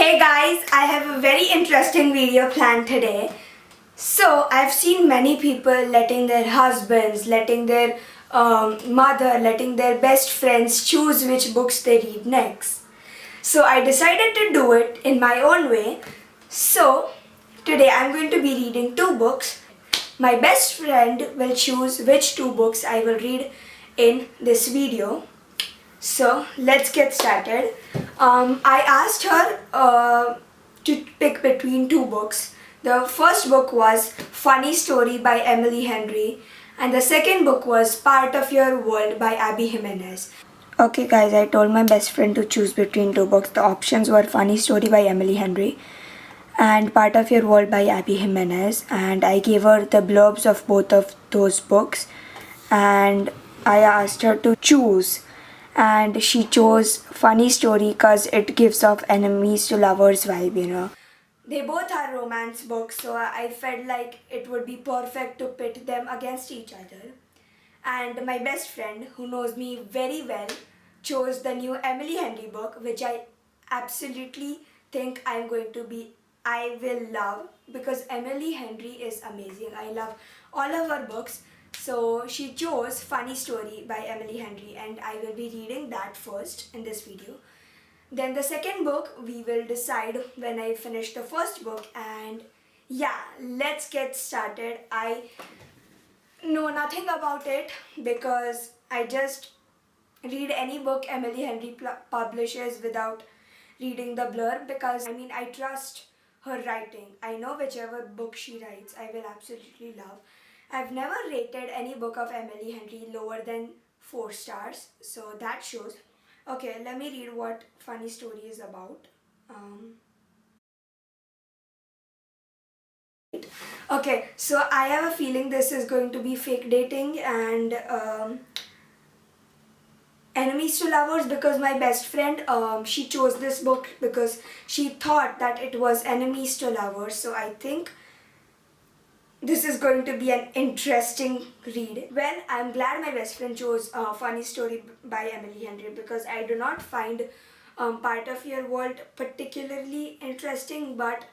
Hey guys, I have a very interesting video planned today. So, I've seen many people letting their husbands, letting their mother, letting their best friends choose which books they read next. So, I decided to do it in my own way. So, today I'm going to be reading two books. My best friend will choose which two books I will read in this video. So let's get started. I asked her to pick between two books. The first book was Funny Story by Emily Henry, and the second book was Part of Your World by Abby Jimenez. Okay, guys, I told my best friend to choose between two books. The options were Funny Story by Emily Henry and Part of Your World by Abby Jimenez, and I gave her the blurbs of both of those books and I asked her to choose, and she chose Funny Story because it gives off enemies to lovers vibe. They both are romance books, so I felt like it would be perfect to pit them against each other. And my best friend, who knows me very well, chose the new Emily Henry book, which I absolutely think I will love, because Emily Henry is amazing. I love all of her books. So she chose Funny Story by Emily Henry, and I will be reading that first in this video. Then the second book we will decide when I finish the first book, and yeah, let's get started. I know nothing about it because I just read any book Emily Henry publishes without reading the blurb, because I trust her writing. I know whichever book she writes I will absolutely love. I've never rated any book of Emily Henry lower than 4 stars, so that shows. Okay, let me read what Funny Story is about. Okay, so I have a feeling this is going to be fake dating and enemies to lovers, because my best friend, she chose this book because she thought that it was enemies to lovers. So I think this is going to be an interesting read. Well, I'm glad my best friend chose Funny Story by Emily Henry, because I do not find Part of Your World particularly interesting, but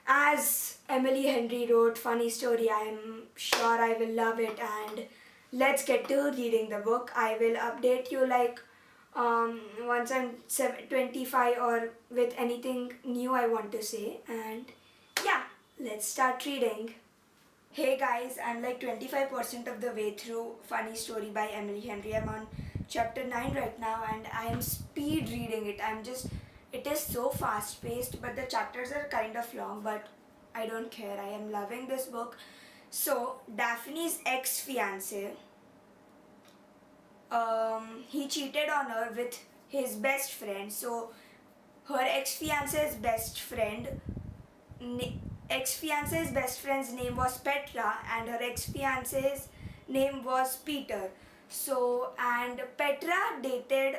as Emily Henry wrote Funny Story, I am sure I will love it. And let's get to reading the book. I will update you once I'm 25 or with anything new I want to say. And yeah, let's start reading. Hey guys, I'm like 25% of the way through Funny Story by Emily Henry. I'm on chapter 9 right now and I am speed reading it. It is so fast paced, but the chapters are kind of long, but I don't care. I am loving this book. So, Daphne's ex-fiance, he cheated on her with his best friend. So, her ex-fiance's best friend, ex-fiance's best friend's name was Petra and her ex-fiance's name was Peter. So, and Petra dated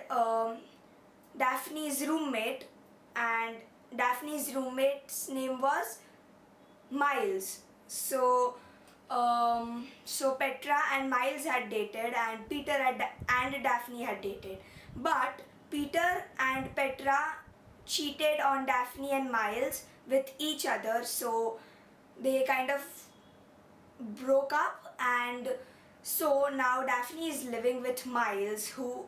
Daphne's roommate, and Daphne's roommate's name was Miles. So Petra and Miles had dated, and and Daphne had dated. But Peter and Petra cheated on Daphne and Miles with each other, so they kind of broke up, and so now Daphne is living with Miles, who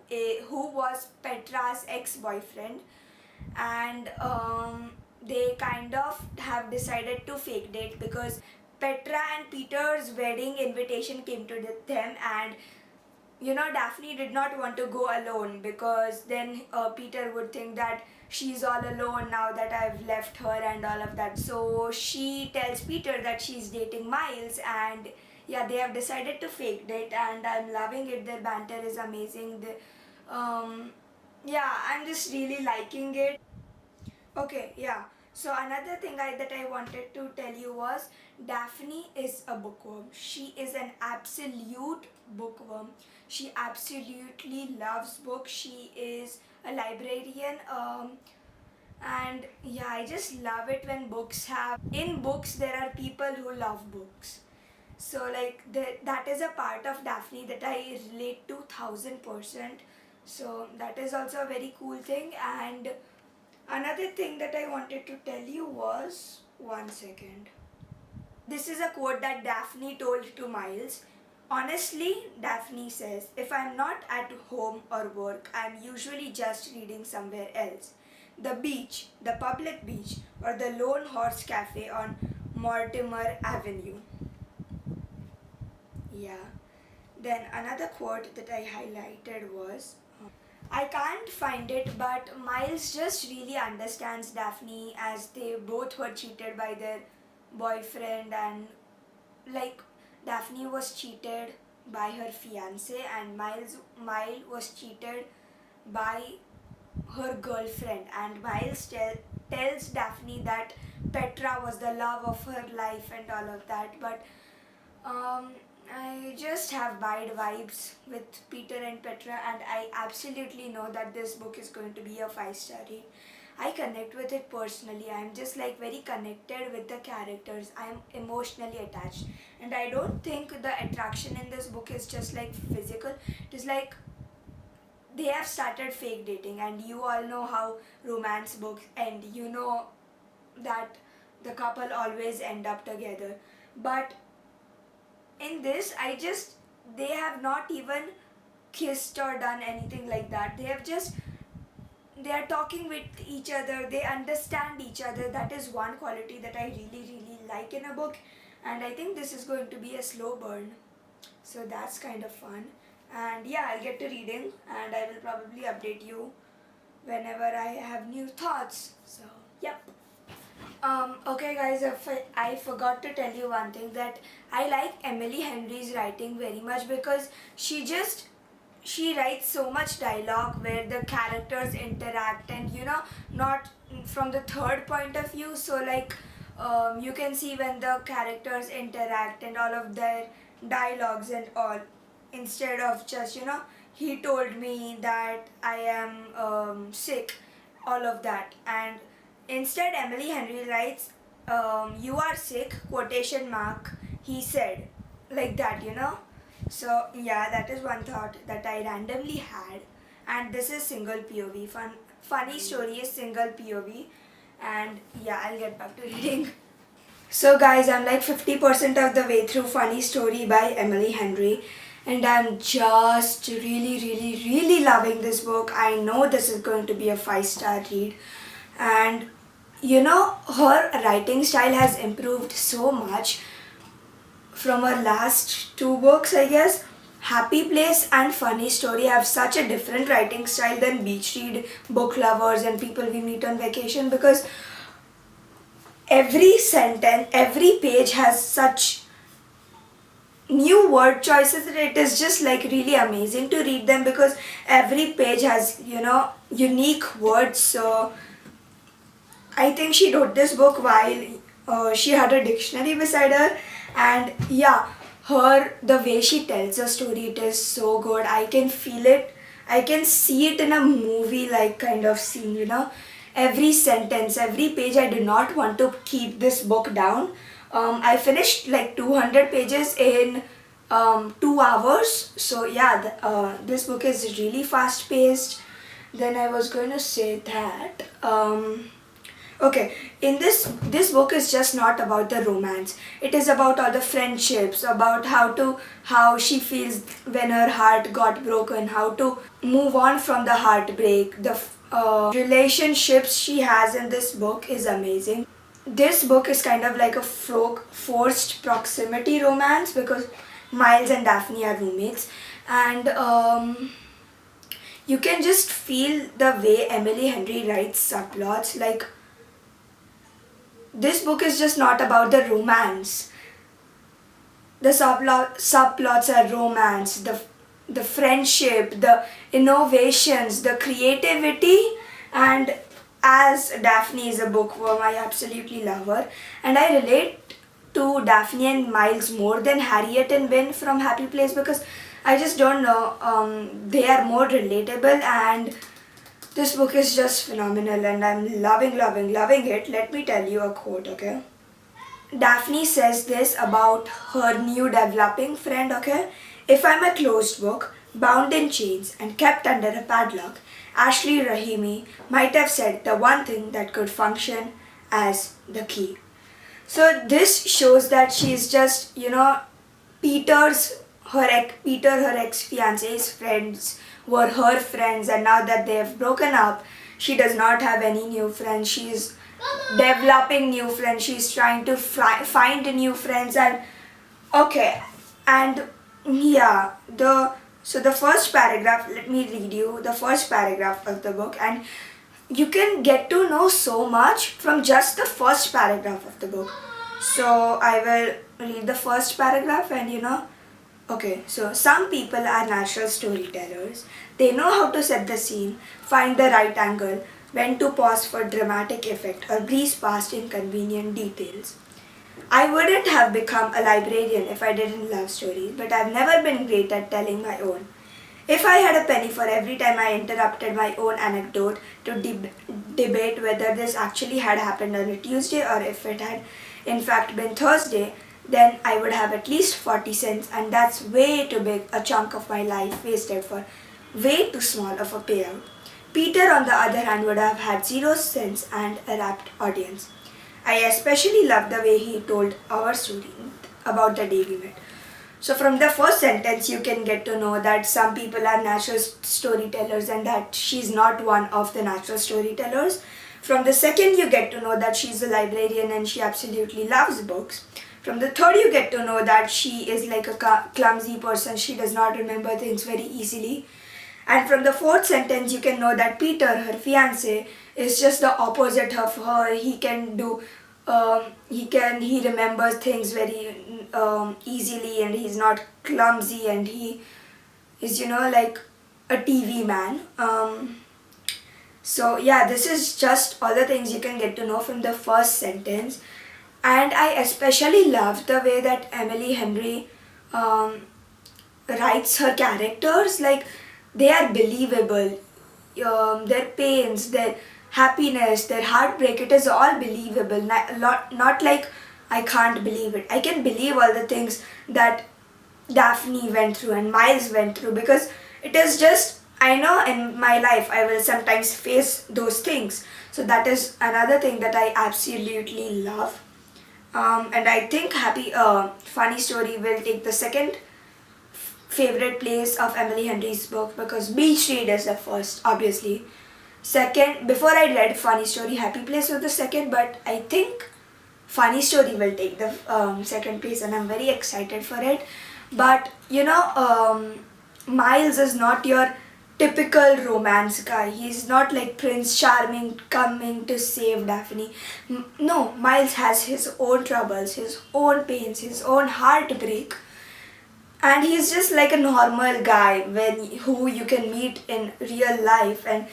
was Petra's ex-boyfriend, and they kind of have decided to fake date, because Petra and Peter's wedding invitation came to them, and Daphne did not want to go alone, because then Peter would think that she's all alone now that I've left her and all of that. So she tells Peter that she's dating Miles, and yeah, they have decided to fake date, and I'm loving it. Their banter is amazing. Yeah, I'm just really liking it. Okay, yeah. So another thing that I wanted to tell you was Daphne is a bookworm. She is an absolute bookworm. She absolutely loves books. She is a librarian. And yeah, I just love it when in books there are people who love books. So like that is a part of Daphne that I relate to 1000%. So that is also a very cool thing. And Another thing that I wanted to tell you was, one second. This is a quote that Daphne told to Miles. Honestly, Daphne says, if I'm not at home or work, I'm usually just reading somewhere else. The beach, the public beach, or the Lone Horse Cafe on Mortimer Avenue. Yeah. Then another quote that I highlighted was, I can't find it, but Miles just really understands Daphne as they both were cheated by their boyfriend, and like Daphne was cheated by her fiance and Miles was cheated by her girlfriend, and tells Daphne that Petra was the love of her life and all of that. But um, I just have bad vibes with Peter and Petra, and I absolutely know that this book is going to be a 5-star read. I connect with it personally. I'm just like very connected with the characters. I'm emotionally attached. And I don't think the attraction in this book is just like physical. It is like they have started fake dating, and you all know how romance books end. You know that the couple always end up together. But in this, they have not even kissed or done anything like that. They are talking with each other, they understand each other. That is one quality that I really, really like in a book. And I think this is going to be a slow burn. So that's kind of fun. And yeah, I'll get to reading and I will probably update you whenever I have new thoughts. So, yep. Okay guys, I forgot to tell you one thing, that I like Emily Henry's writing very much because she writes so much dialogue where the characters interact, and not from the third point of view. So like you can see when the characters interact and all of their dialogues and all, instead of just he told me that I am sick, all of that. And instead Emily Henry writes, you are sick, quotation mark, he said, like that. So yeah, that is one thought that I randomly had. And this is single POV. Funny story is single POV. And yeah, I'll get back to reading. So guys, I'm like 50% of the way through Funny Story by Emily Henry, and I'm just really, really, really loving this book. I know this is going to be a 5-star read, and her writing style has improved so much from her last two books, I guess. Happy Place and Funny Story have such a different writing style than Beach Read, Book Lovers, and People We Meet on Vacation, because every sentence, every page has such new word choices that it is just like really amazing to read them, because every page has unique words. So I think she wrote this book while she had a dictionary beside her, and yeah, the way she tells a story, it is so good. I can feel it. I can see it in a movie like kind of scene. Every sentence, every page. I do not want to keep this book down. I finished like 200 pages in 2 hours. So yeah, this book is really fast paced. Then I was going to say that. Okay, in this book is just not about the romance. It is about all the friendships, about how she feels when her heart got broken, how to move on from the heartbreak. The relationships she has in this book is amazing. This book is kind of like a forced proximity romance, because Miles and Daphne are roommates, and you can just feel the way Emily Henry writes subplots. Like, this book is just not about the romance. The subplots are romance, the friendship, the innovations, the creativity, and as Daphne is a bookworm, I absolutely love her, and I relate to Daphne and Miles more than Harriet and Ben from Happy Place, because I just don't know, they are more relatable, and this book is just phenomenal and I'm loving, loving, loving it. Let me tell you a quote, okay? Daphne says this about her new developing friend, okay? If I'm a closed book, bound in chains and kept under a padlock, Ashley Rahimi might have said the one thing that could function as the key. So this shows that she's just, Peter, her ex-fiance's friends were her friends, and now that they have broken up, she does not have any new friends. She's developing new friends. She's trying to find new friends, and okay, and yeah, the first paragraph. Let me read you the first paragraph of the book, and you can get to know so much from just the first paragraph of the book. So I will read the first paragraph, and okay, so some people are natural storytellers. They know how to set the scene, find the right angle, when to pause for dramatic effect or breeze past inconvenient details. I wouldn't have become a librarian if I didn't love stories, but I've never been great at telling my own. If I had a penny for every time I interrupted my own anecdote to debate whether this actually had happened on a Tuesday or if it had in fact been Thursday, then I would have at least 40 cents, and that's way too big a chunk of my life wasted for way too small of a payout. Peter, on the other hand, would have had 0 cents and a rapt audience. I especially loved the way he told our story about the day we met. So from the first sentence, you can get to know that some people are natural storytellers and that she's not one of the natural storytellers. From the second, you get to know that she's a librarian and she absolutely loves books. From the third, you get to know that she is like a clumsy person. She does not remember things very easily. And from the fourth sentence, you can know that Peter, her fiance, is just the opposite of her. He remembers things very easily, and he's not clumsy, and he is, like a TV man. So yeah, this is just all the things you can get to know from the first sentence. And I especially love the way that Emily Henry writes her characters. Like, they are believable. Their pains, their happiness, their heartbreak, it is all believable. Not like I can't believe it. I can believe all the things that Daphne went through and Miles went through, because it is just, I know in my life I will sometimes face those things. So that is another thing that I absolutely love. And I think Funny Story will take the second favorite place of Emily Henry's book, because Beach Read is the first, obviously. Second, before I read Funny Story, Happy Place was the second, but I think Funny Story will take the second place, and I'm very excited for it. But Miles is not your typical romance guy. He's not like Prince Charming coming to save Daphne. No, Miles has his own troubles, his own pains, his own heartbreak. And he's just like a normal guy who you can meet in real life. And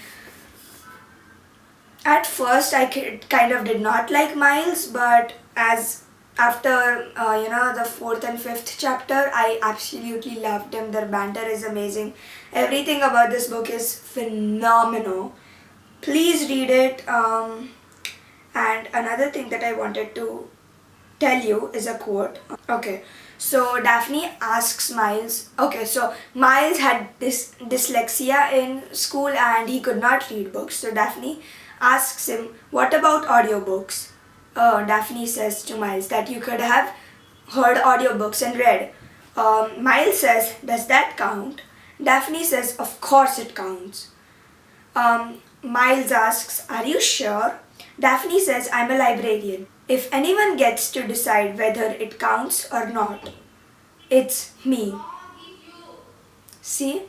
at first I kind of did not like Miles, but after the fourth and fifth chapter, I absolutely loved him. Their banter is amazing. Everything about this book is phenomenal. Please read it. And another thing that I wanted to tell you is a quote. Okay, so Daphne asks Miles. Okay, so Miles had this dyslexia in school and he could not read books. So Daphne asks him, "What about audiobooks?" Daphne says to Miles that you could have heard audiobooks and read. Miles says, "Does that count?" Daphne says, "Of course it counts." Miles asks, "Are you sure?" Daphne says, "I'm a librarian. If anyone gets to decide whether it counts or not, it's me." See?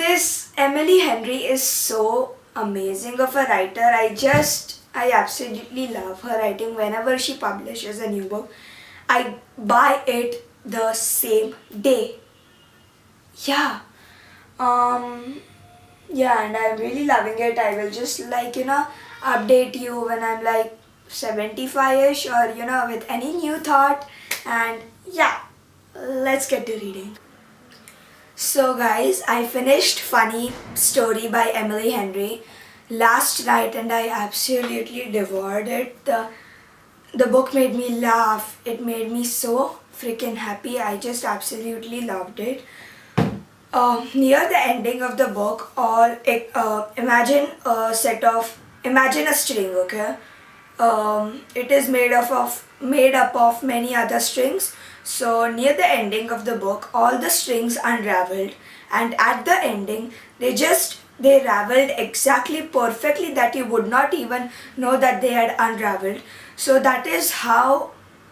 This Emily Henry is so amazing of a writer. I absolutely love her writing. Whenever she publishes a new book, I buy it the same day. Yeah. Yeah, and I'm really loving it. I will just update you when I'm like 75ish, or with any new thought. And yeah, let's get to reading. So guys, I finished Funny Story by Emily Henry last night and I absolutely devoured it. The book made me laugh. It made me so freaking happy. I just absolutely loved it. near the ending of the book, or imagine a string, okay? It is made up of many other strings. So near the ending of the book, all the strings unraveled, and at the ending, they raveled exactly perfectly that you would not even know that they had unraveled. So that is how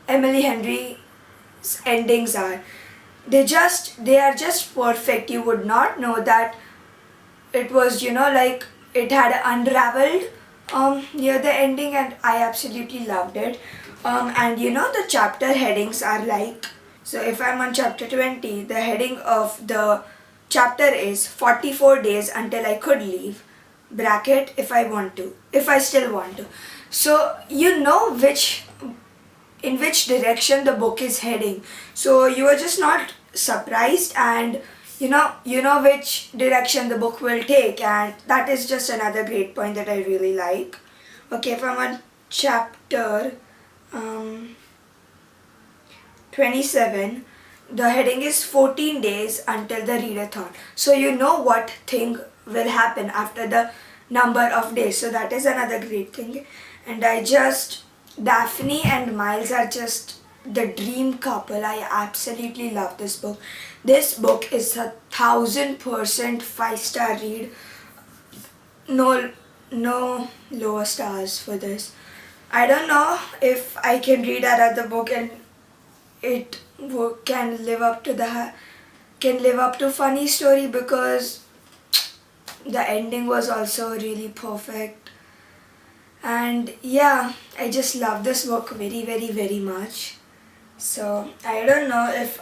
Emily Henry's endings are. They are just perfect. You would not know that it was, like, it had unraveled near the ending, and I absolutely loved it. And the chapter headings are like, so if I'm on chapter 20, the heading of the chapter is 44 days until I could leave, bracket, if I still want to. So you know in which direction the book is heading. So you are just not surprised, and you know which direction the book will take, and that is just another great point that I really like. Okay, if I'm on chapter 27, the heading is 14 days until the reader thought. So you know what thing will happen after the number of days. So that is another great thing. And Daphne and Miles are just the dream couple. I absolutely love this book. This book is 1,000% 5-star read. No lower stars for this. I don't know if I can read another book and it can live up to Funny Story, because the ending was also really perfect. And yeah, I just love this book very, very, very much. So I don't know if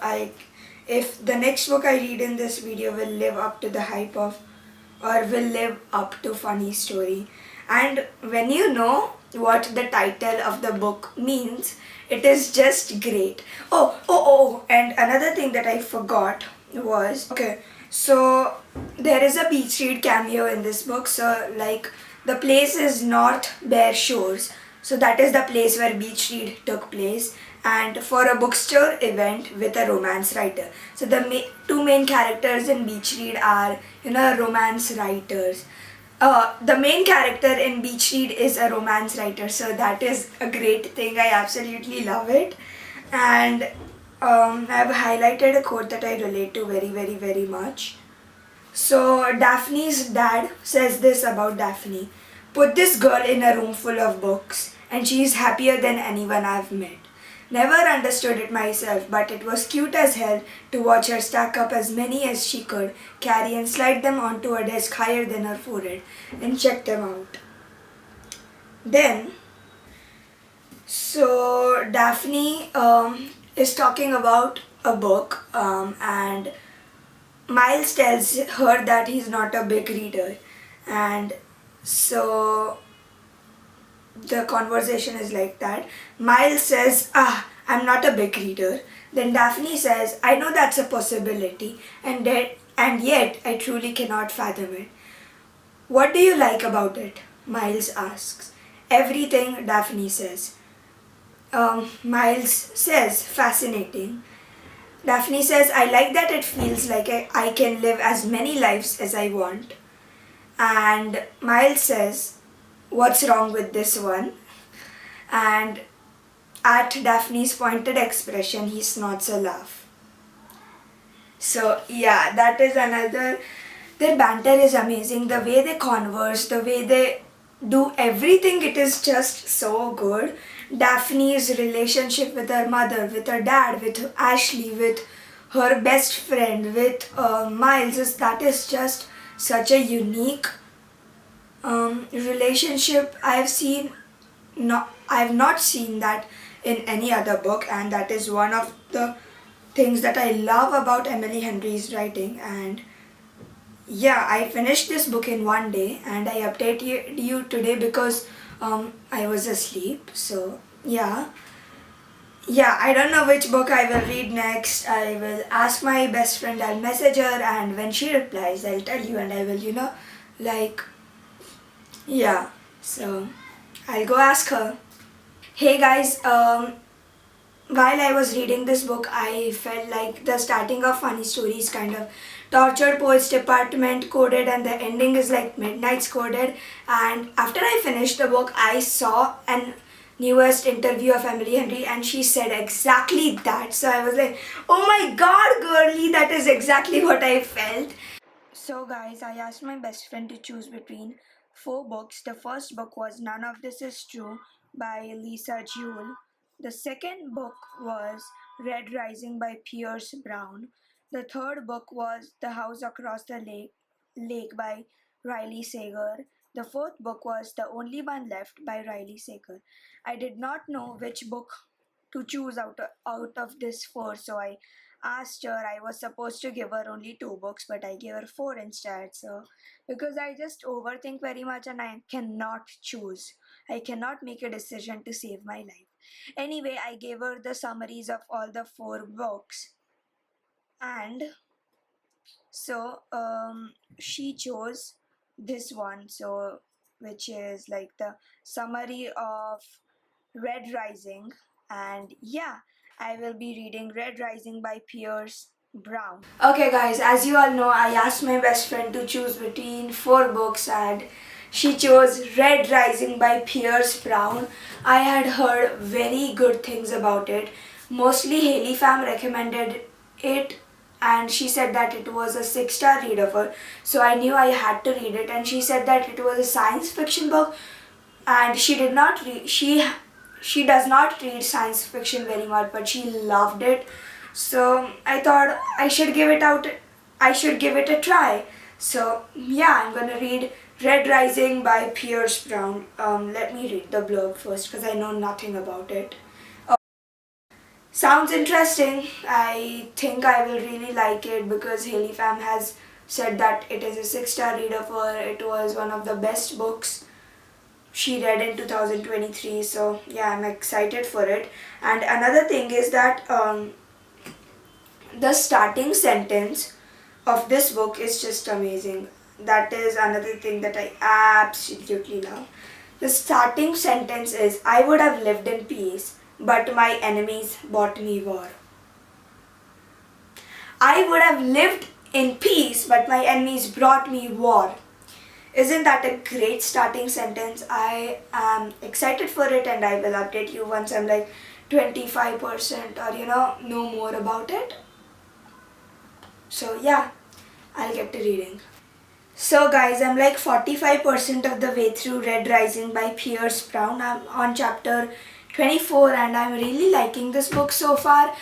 the next book I read in this video will live up to the hype of, or will live up to Funny Story. And when you know what the title of the book means, it is just great. And another thing that I forgot was, okay, so there is a beach read cameo in this book. So like, the place is North Bear Shores. So that is the place where beach read took place, and for a bookstore event with a romance writer. So the two main characters in beach read are, romance writers. The main character in Beach Read is a romance writer, so that is a great thing. I absolutely love it. And I've highlighted a quote that I relate to very, very, very much. So Daphne's dad says this about Daphne: "Put this girl in a room full of books, and she's happier than anyone I've met. Never understood it myself, but it was cute as hell to watch her stack up as many as she could carry and slide them onto a desk higher than her forehead and check them out." Then, so Daphne is talking about a book, and Miles tells her that he's not a big reader, and so the conversation is like that. Miles says, I'm not a big reader. Then Daphne says, I know that's a possibility, and yet I truly cannot fathom it. What do you like about it? Miles asks. Everything, Daphne says. Miles says, fascinating. Daphne says, I like that it feels like I can live as many lives as I want. And Miles says, what's wrong with this one? And at Daphne's pointed expression, he snorts a laugh. So yeah, that is another. Their banter is amazing. The way they converse, the way they do everything, it is just so good. Daphne's relationship with her mother, with her dad, with Ashley, with her best friend, with Miles, that is just such a unique relationship. I've not seen that in any other book, and that is one of the things that I love about Emily Henry's writing. And yeah, I finished this book in one day, and I updated you today because I was asleep. So yeah, I don't know which book I will read next. I will ask my best friend, I'll message her, and when she replies, I'll tell you, and I will, yeah, so I'll go ask her. Hey guys, while I was reading this book, I felt like the starting of Funny Stories kind of Tortured Poets Department coded, and the ending is like Midnight's coded. And after I finished the book, I saw an newest interview of Emily Henry, and she said exactly that. So I was like, oh my god, girly, that is exactly what I felt. So guys, I asked my best friend to choose between four books. The first book was None of This Is True by Lisa Jewell. The second book was Red Rising by Pierce Brown. The third book was The House Across the Lake by Riley Sager. The fourth book was The Only One Left by Riley Sager. I did not know which book to choose out of this four, so I asked her. I was supposed to give her only two books, but I gave her four instead. So because I just overthink very much and I cannot choose, I cannot make a decision to save my life. Anyway, I gave her the summaries of all the four books, and so she chose this one, so which is like the summary of Red Rising. And yeah, I will be reading Red Rising by Pierce Brown. Okay, guys, as you all know, I asked my best friend to choose between four books, and she chose Red Rising by Pierce Brown. I had heard very good things about it. Mostly Haley fam recommended it, and she said that it was a 6-star read of her. So I knew I had to read it, and she said that it was a science fiction book, and she did not read she does not read science fiction very much, but she loved it. So I thought I should give it a try. So yeah, I'm gonna read Red Rising by Pierce Brown. Let me read the blurb first because I know nothing about it. Sounds interesting. I think I will really like it because Haley fam has said that it is a 6-star read of her. It was one of the best books she read in 2023. So yeah, I'm excited for it. And another thing is that the starting sentence of this book is just amazing. That is another thing that I absolutely love. The starting sentence is, I would have lived in peace, but my enemies brought me war. I would have lived in peace, but my enemies brought me war. Isn't that a great starting sentence? I am excited for it, and I will update you once I'm like 25% or know more about it. So yeah, I'll get to reading. So guys, I'm like 45% of the way through Red Rising by Pierce Brown. I'm on chapter 24 and I'm really liking this book so far.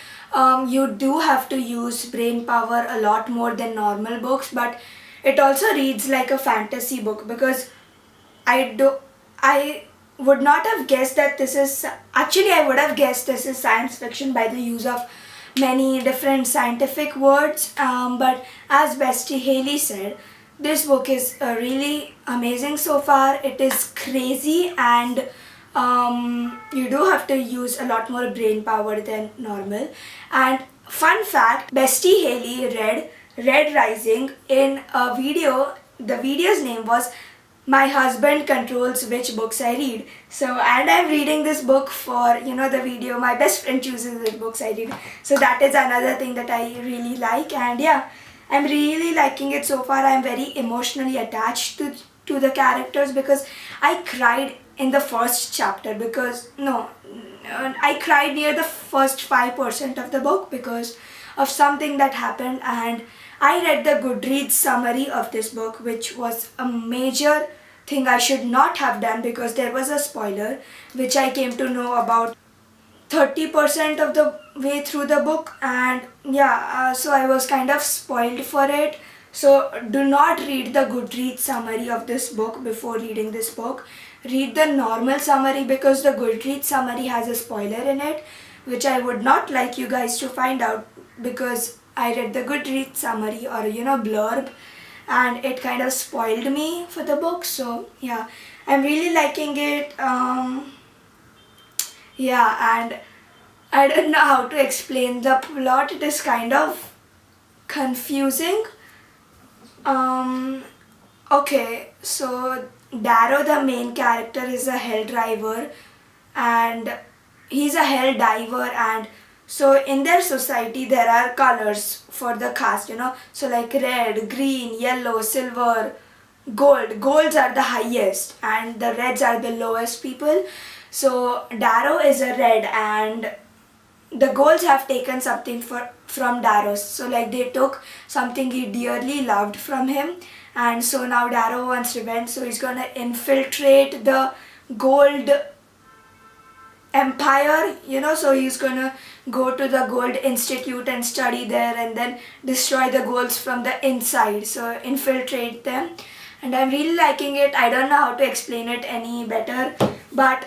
You do have to use brain power a lot more than normal books, but it also reads like a fantasy book because I would not have guessed that this is, actually I would have guessed this is science fiction by the use of many different scientific words, but as Bestie Haley said, this book is really amazing so far. It is crazy, and you do have to use a lot more brain power than normal. And fun fact, Bestie Haley read Red Rising in a video. The video's name was My Husband Controls Which Books I Read. So, and I'm reading this book for, the video. My best friend chooses which books I read. So that is another thing that I really like. And yeah, I'm really liking it so far. I'm very emotionally attached to the characters because I cried in the first chapter I cried near the first 5% of the book because of something that happened, and I read the Goodreads summary of this book, which was a major thing I should not have done because there was a spoiler which I came to know about 30% of the way through the book, and yeah, so I was kind of spoiled for it. So do not read the Goodreads summary of this book before reading this book. Read the normal summary because the Goodreads summary has a spoiler in it, which I would not like you guys to find out because I read the Goodreads summary or blurb, and it kind of spoiled me for the book. So yeah, I'm really liking it. Yeah, and I don't know how to explain the plot. It is kind of confusing. Okay, so Darrow, the main character, is a hell driver, and he's a hell diver, and So in their society there are colors for the caste, so like red, green, yellow, silver, gold. Golds are the highest and the reds are the lowest people. So Darrow is a red and the golds have taken something from Darrow. So like they took something he dearly loved from him, and so now Darrow wants revenge, so he's gonna infiltrate the gold empire, so he's gonna go to the gold institute and study there and then destroy the golds from the inside, so infiltrate them. And I'm really liking it. I don't know how to explain it any better, but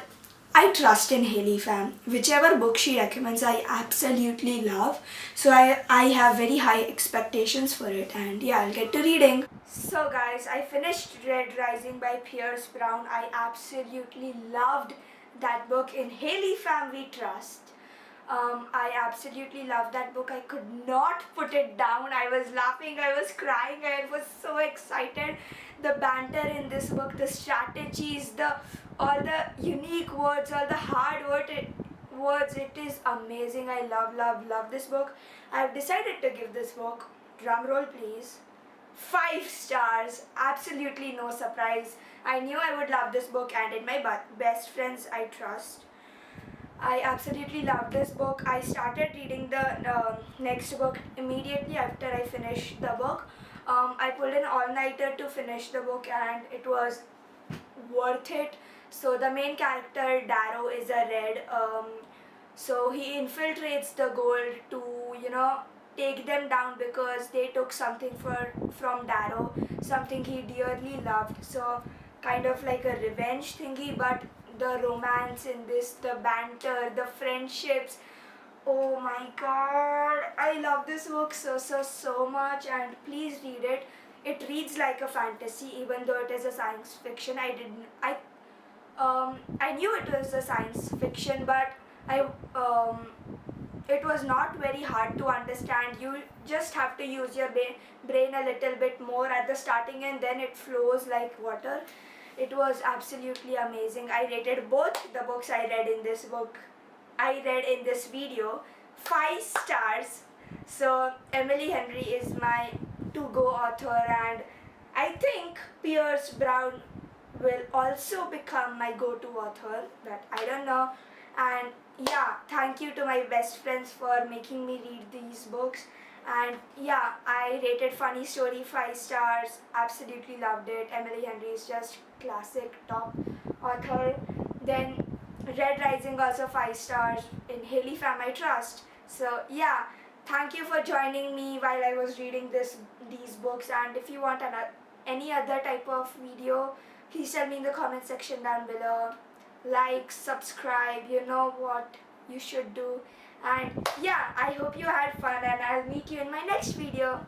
I trust in Haley fam. Whichever book she recommends I absolutely love, so I have very high expectations for it, and yeah, I'll get to reading. So guys, I finished Red Rising by Pierce Brown. I absolutely loved that book. In Haley fam we trust. I absolutely loved that book. I could not put it down. I was laughing, I was crying, I was so excited. The banter in this book, the strategies, all the unique words, all the hard words, it is amazing. I love this book. I've decided to give this book, drum roll please, 5 stars. Absolutely no surprise. I knew I would love this book, and in my best friends I trust. I absolutely love this book. I started reading the next book immediately after I finished the book. I pulled an all-nighter to finish the book and it was worth it. So the main character Darrow is a red. So he infiltrates the gold to take them down because they took something from Darrow, something he dearly loved. So kind of like a revenge thingy, but the romance in this, the banter, the friendships. Oh my god, I love this book so much, and please read it. It reads like a fantasy even though it is a science fiction. I knew it was a science fiction, but it was not very hard to understand. You just have to use your brain a little bit more at the starting, and then it flows like water. It was absolutely amazing. I rated both the books I read in this video 5 stars. So Emily Henry is my to-go author, and I think Pierce Brown will also become my go-to author, but I don't know. And yeah, thank you to my best friends for making me read these books. And yeah, I rated Funny Story 5 stars. Absolutely loved it. Emily Henry is just classic top author. Then Red Rising also 5 stars. In Haley fam I trust. So yeah, thank you for joining me while I was reading these books. And if you want any other type of video, please tell me in the comment section down below. Like, subscribe, you know what you should do. And yeah, I hope you had fun, and I'll meet you in my next video.